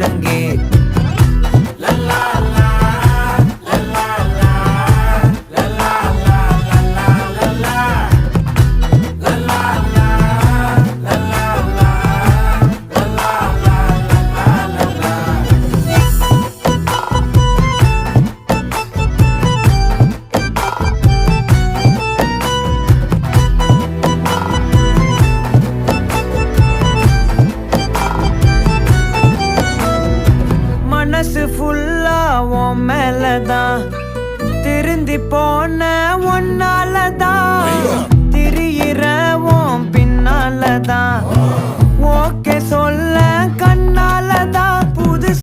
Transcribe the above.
முழங்கே மனசு ஃபுல்லா உன் மேலதான் திருந்தி போன ஒன்னாலதான் திரியிற உன் பின்னாலதான் ஓகே சொல்ல கண்ணாலதான்